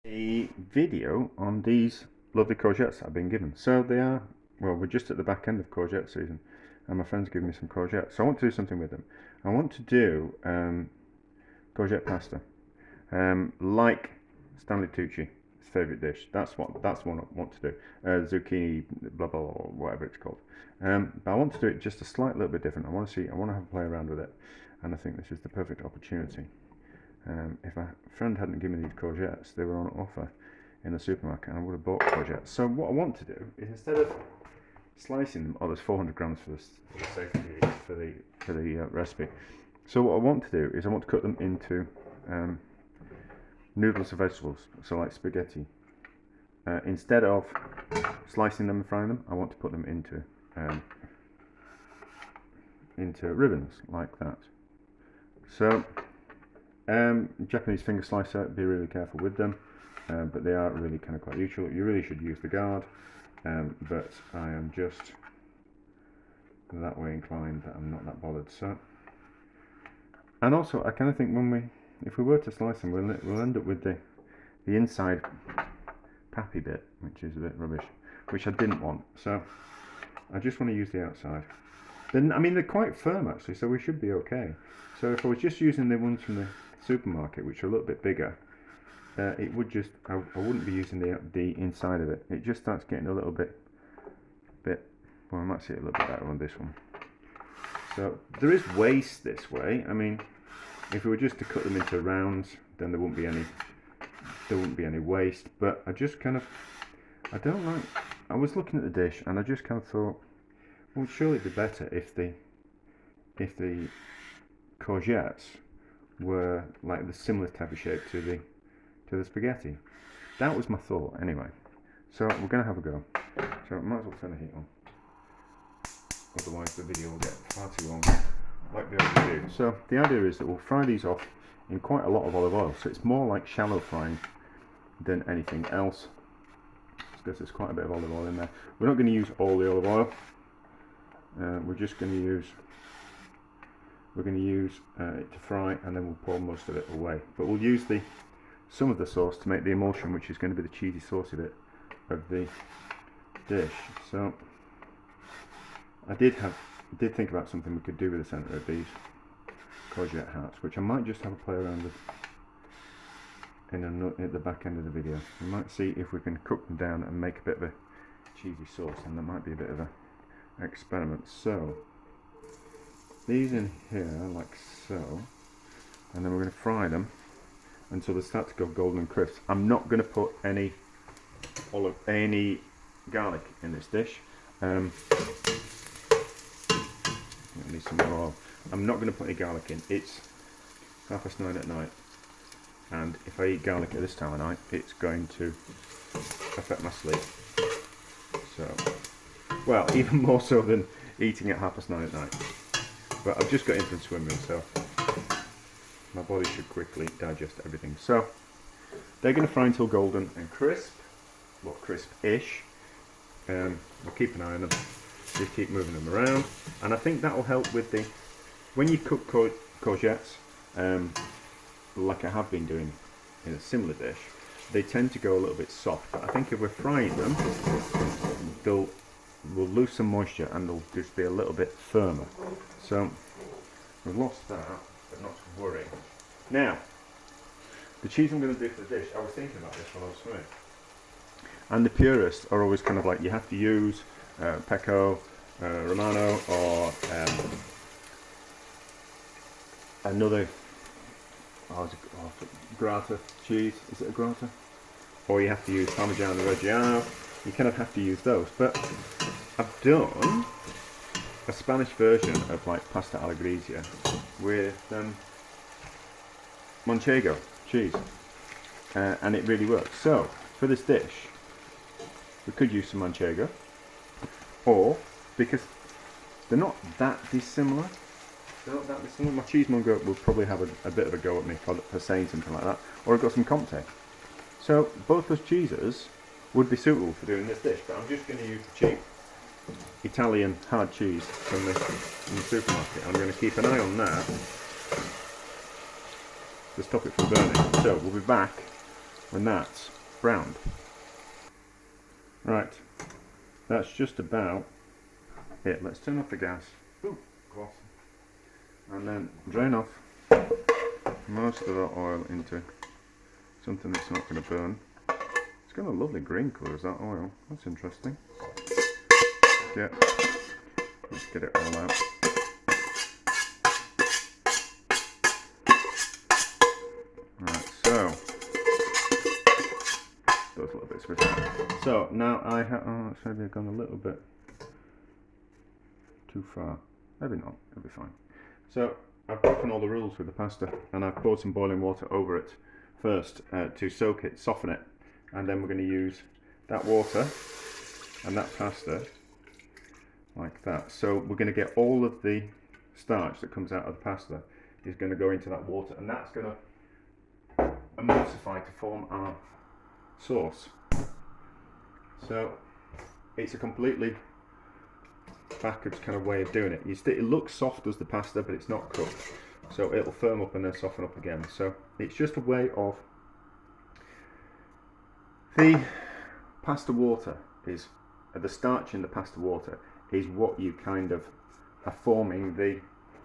a video on these lovely courgettes I've been given. So they are, well, we're just at the back end of courgette season, and my friend's giving me some courgettes. So I want to do something with them. I want to do courgette pasta, like Stanley Tucci, his favourite dish. That's one I want to do. Zucchini, blah blah, or whatever it's called. But I want to do it just a slight little bit different. I want to have a play around with it, and I think this is the perfect opportunity. If a friend hadn't given me these courgettes, they were on offer in the supermarket, and I would have bought courgettes. So what I want to do is, instead of slicing them, there's 400 grams for the safety for the recipe. So what I want to do is I want to cut them into noodles of vegetables, so like spaghetti. Instead of slicing them and frying them, I want to put them into ribbons like that. So Japanese finger slicer, be really careful with them, but they are really kind of quite useful. You really should use the guard, but I am just that way inclined that I'm not that bothered. So, and also I kind of think if we were to slice them, we'll end up with the inside pappy bit, which is a bit rubbish, which I didn't want. So I just want to use the outside. Then, I mean, they're quite firm actually, so we should be okay. So if I was just using the ones from the supermarket, which are a little bit bigger, it would just, I wouldn't be using the inside of it. It just starts getting a little bit, well, I might see it a little bit better on this one. So there is waste this way. I mean, if we were just to cut them into rounds, then there wouldn't be any waste. But I just kind of, I was looking at the dish and I just kind of thought, well, surely it'd be better if the courgettes were like the similar type of shape to the spaghetti. That was my thought anyway. So we're going to have a go. So I might as well turn the heat on, otherwise the video will get far too long, like the other do. So the idea is that we'll fry these off in quite a lot of olive oil, so it's more like shallow frying than anything else, because there's quite a bit of olive oil in there. We're not going to use all the olive oil. We're just going to use it to fry, and then we'll pour most of it away. But we'll use some of the sauce to make the emulsion, which is going to be the cheesy saucy bit of the dish. So I did think about something we could do with the centre of these courgette hearts, which I might just have a play around with at the back end of the video. We might see if we can cook them down and make a bit of a cheesy sauce, and that might be a bit of a experiment. So these in here like so, and then we're going to fry them until they start to go golden crisp. I'm not going to put any garlic in this dish. I need some more oil. I'm not going to put any garlic in. It's 9:30 at night, and if I eat garlic at this time of night, it's going to affect my sleep. So, well, even more so than eating at 9:30 at night. But I've just got in from swimming, so my body should quickly digest everything. So they're going to fry until golden and crisp, well, crisp-ish. We'll keep an eye on them. Just keep moving them around, and I think that will help with when you cook courgettes, like I have been doing in a similar dish. They tend to go a little bit soft, but I think if we're frying them, we'll lose some moisture and they'll just be a little bit firmer. So we've lost that, but not to worry. Now, the cheese I'm going to do for the dish, I was thinking about this while I was swimming. And the purists are always kind of like, you have to use Pecco, Romano, or another Grata cheese. Is it a Grata? Or you have to use Parmigiano Reggiano. You kind of have to use those. But I've done a Spanish version of like pasta alla Griglia with Manchego cheese, and it really works. So for this dish, we could use some Manchego, or because they're not that dissimilar. My cheesemonger will probably have a bit of a go at me for saying something like that. Or I've got some Comté. So both those cheeses would be suitable for doing this dish, but I'm just going to use the cheap Italian hard cheese from the supermarket. I'm going to keep an eye on that to stop it from burning. So we'll be back when that's browned. Right, that's just about it. Let's turn off the gas. Ooh, close. And then drain off most of that oil into something that's not going to burn. It's got a lovely green colour as that oil. That's interesting. Yeah, let's get it all out. Right, so those little bits of it. So now I have. Oh, it's maybe gone a little bit too far. Maybe not. It'll be fine. So I've broken all the rules with the pasta, and I've poured some boiling water over it first to soak it, soften it, and then we're going to use that water and that pasta like that. So we're going to get all of the starch that comes out of the pasta is going to go into that water, and that's going to emulsify to form our sauce. So it's a completely backwards kind of way of doing it. It looks soft as the pasta, but it's not cooked, so it'll firm up and then soften up again. So it's just a way of the pasta water is the starch in the pasta water is what you kind of are forming the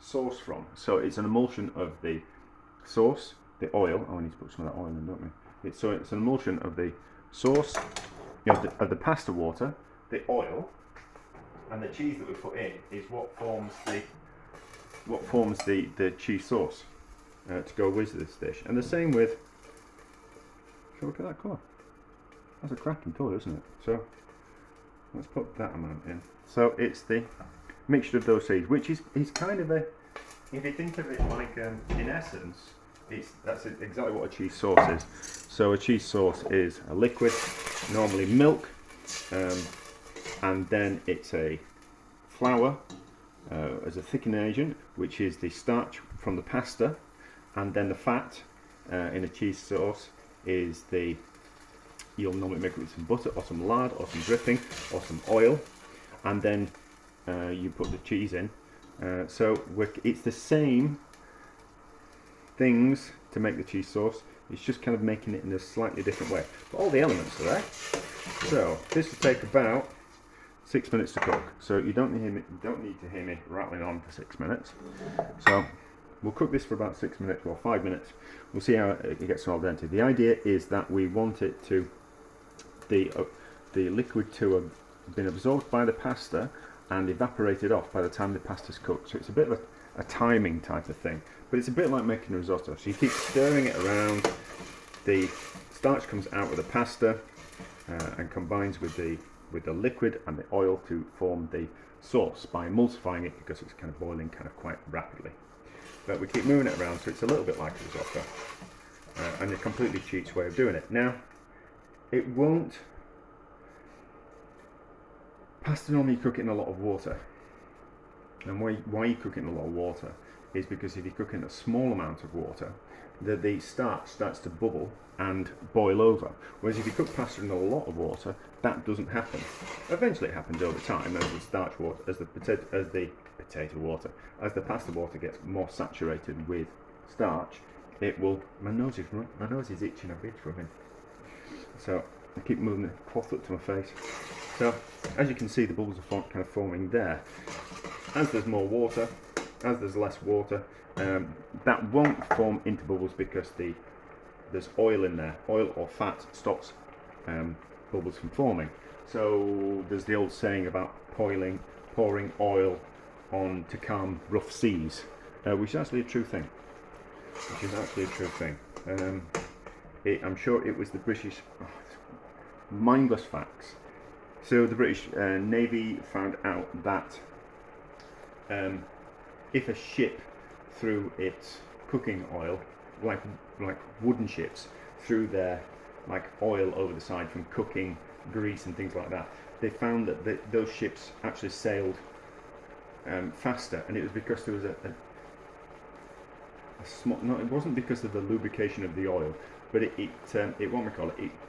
sauce from. So it's an emulsion of the sauce, the oil. Oh, we need to put some of that oil in, don't we? So it's an emulsion of the sauce, of the pasta water, the oil, and the cheese that we put in is what forms the cheese sauce to go with this dish. And the same with. So look at that colour. That's a cracking colour, isn't it? So let's put that amount in. So it's the mixture of those seeds, which is kind of a, if you think of it like in essence, that's exactly what a cheese sauce is. So a cheese sauce is a liquid, normally milk, and then it's a flour as a thickening agent, which is the starch from the pasta, and then the fat in a cheese sauce is you'll normally make it with some butter or some lard or some dripping or some oil, and then you put the cheese in. So it's the same things to make the cheese sauce. It's just kind of making it in a slightly different way, but all the elements are there. So this will take about 6 minutes to cook. So you don't need to hear me rattling on for 6 minutes. So we'll cook this for about 6 minutes or 5 minutes. We'll see how it gets al dente. The idea is that we want it to the liquid to have been absorbed by the pasta and evaporated off by the time the pasta's cooked. So it's a bit of a timing type of thing, but it's a bit like making a risotto. So you keep stirring it around, the starch comes out with the pasta and combines with the liquid and the oil to form the sauce by emulsifying it, because it's kind of boiling kind of quite rapidly. But we keep moving it around, so it's a little bit like a risotto, and a completely cheats way of doing it. Now, it won't. Pasta normally you cook it in a lot of water, and why you cook it in a lot of water is because if you cook in a small amount of water, the starch starts to bubble and boil over. Whereas if you cook pasta in a lot of water, that doesn't happen. Eventually, it happens over time as the starch water, as the pasta water gets more saturated with starch. It will. My nose is itching a bit from it. So I keep moving the cloth up to my face. So as you can see, the bubbles are kind of forming there. As there's more water, as there's less water, that won't form into bubbles because there's oil in there. Oil or fat stops bubbles from forming. So there's the old saying about pouring oil on to calm rough seas, which is actually a true thing. I'm sure it was the British. Mindless facts. So the British Navy found out that if a ship threw its cooking oil, like wooden ships, threw their oil over the side from cooking grease and things like that, they found that those ships actually sailed faster, and it was because there was a small. No, it wasn't because of the lubrication of the oil, but it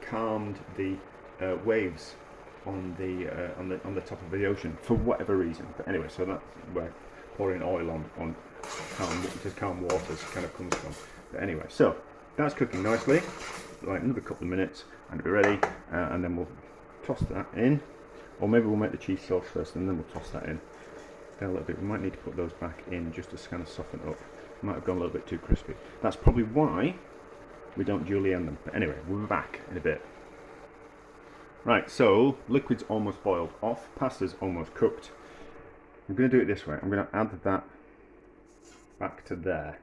calmed the waves on the top of the ocean for whatever reason. But anyway, so that's where pouring oil on calm waters kind of comes from. But anyway, so that's cooking nicely. like another couple of minutes and it'll be ready, and then we'll toss that in, or maybe we'll make the cheese sauce first and then we'll toss that in. A little bit. We might need to put those back in just to kind of soften up. Might have gone a little bit too crispy. That's probably why we don't julienne them. But anyway, we'll be back in a bit. Right, so liquid's almost boiled off, pasta's almost cooked. I'm going to do it this way. I'm going to add that back to there,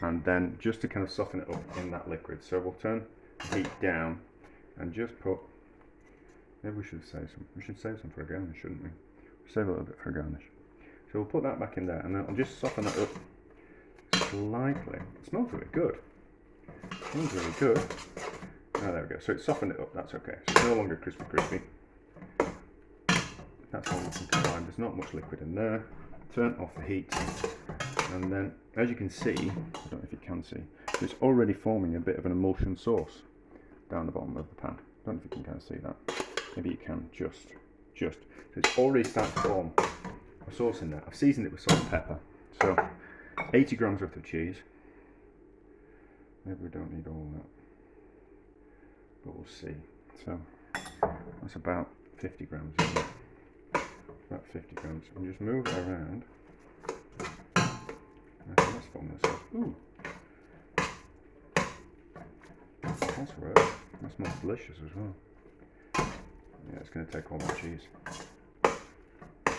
and then just to kind of soften it up in that liquid. So we'll turn the heat down and just put, maybe we should save some for a garnish, shouldn't we? Save a little bit for a garnish. So we'll put that back in there, and then I'll just soften that up slightly. It smells really good. It smells really good. Oh, there we go. So it's softened it up. That's okay. So it's no longer crispy. That's all looking fine. There's not much liquid in there. Turn off the heat, and then, as you can see, I don't know if you can see, it's already forming a bit of an emulsion sauce down the bottom of the pan. I don't know if you can kind of see that. Maybe you can. Just. So it's already starting to form a sauce in there. I've seasoned it with salt and pepper. So 80 grams worth of cheese. Maybe we don't need all that, but we'll see. So that's about 50 grams, isn't it? About 50 grams. And just move it around. That's forming the sauce. Ooh, that's right. That smells delicious as well. Yeah, it's going to take all that cheese.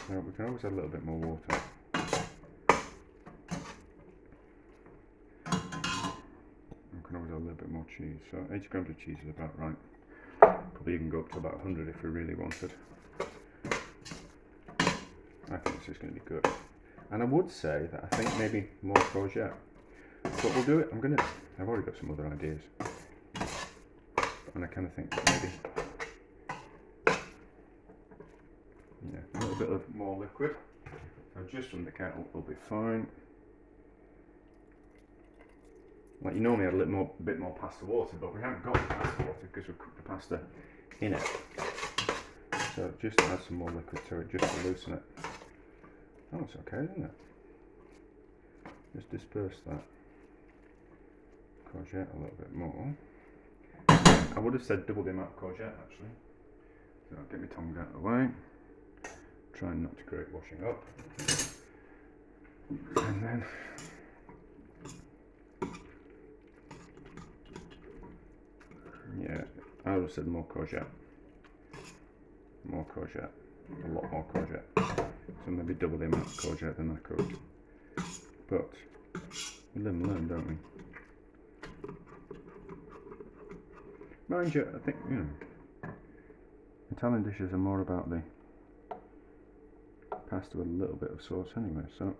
Now we can always add a little bit more water. We can always add a little bit more cheese. So 80 grams of cheese is about right. Probably even go up to about 100 if we really wanted. I think this is going to be good. And I would say that I think maybe more courgette. But we'll do it. I've already got some other ideas. And I kind of think that maybe, yeah, a little bit of more liquid. So just from the kettle will be fine. Like you normally add a bit more pasta water, but we haven't got the pasta water because we've cooked the pasta in it. So just add some more liquid to it, just to loosen it. Oh, it's okay, isn't it? Just disperse that courgette a little bit more. I would have said double the amount of courgette actually. So I'll get my tongue out of the way. Trying not to create washing up. And then yeah, I would have said more courgette. More courgette. A lot more courgette. So maybe double the amount of courgette than I cooked. But we live and learn, don't we? Mind you, I think, you know, Italian dishes are more about the pasta with a little bit of sauce anyway, so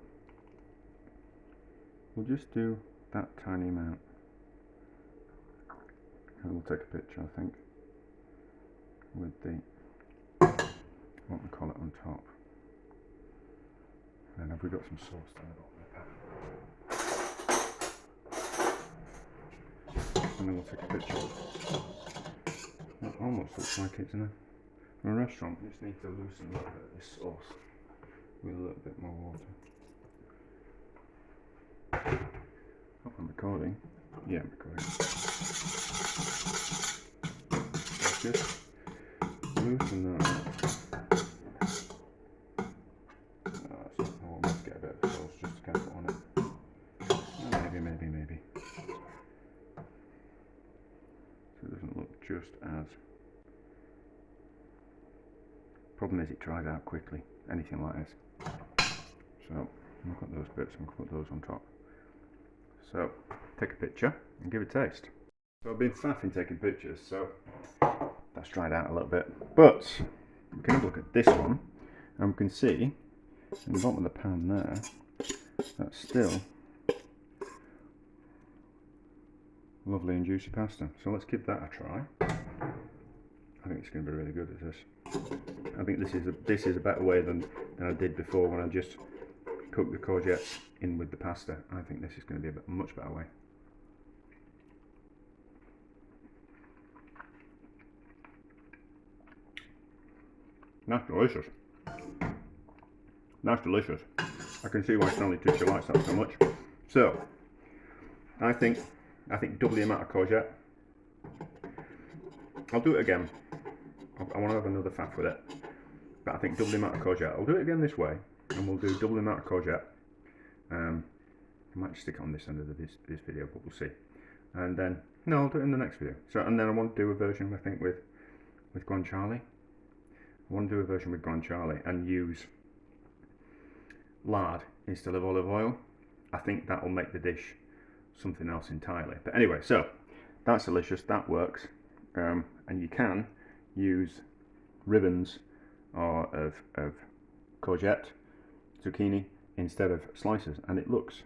we'll just do that tiny amount. And we'll take a picture, I think, with the, what we call it on top. And have we got some sauce down the bottom of the pan? And then we'll take a picture. It almost looks like it's in a restaurant. We just need to loosen a little bit of this sauce with a little bit more water. Hope I'm recording. Yeah, I'm recording. Just loosen that up. I'll almost get a bit of sauce just to kind of put on it. Maybe. So it doesn't look just as. Problem is it dries out quickly, anything like this. So I've got those bits, I'm going to put those on top. So take a picture and give it a taste. So I've been faffing taking pictures, so that's dried out a little bit. But we can have a look at this one, and we can see in the bottom of the pan there, that's still lovely and juicy pasta. So let's give that a try. I think it's going to be really good at this. I think this is a better way than I did before when I just cooked the courgettes in with the pasta. I think this is going to be a much better way. That's delicious. That's delicious. I can see why Stanley Tucci likes that so much. So I think double the amount of courgette I'll do it again. I want to have another faff with it, but I think double the amount of courgette. I'll do it again this way, and we'll do double the amount of courgette. I might stick it on this end of this video, but we'll see. And then, no, I'll do it in the next video. So, and then I want to do a version, I think, with guanciale. I want to do a version with guanciale and use lard instead of olive oil. I think that will make the dish something else entirely. But anyway, so that's delicious, that works. And you can use ribbons of courgette, zucchini, instead of slices, and it looks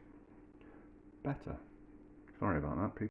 better. Sorry about that, people.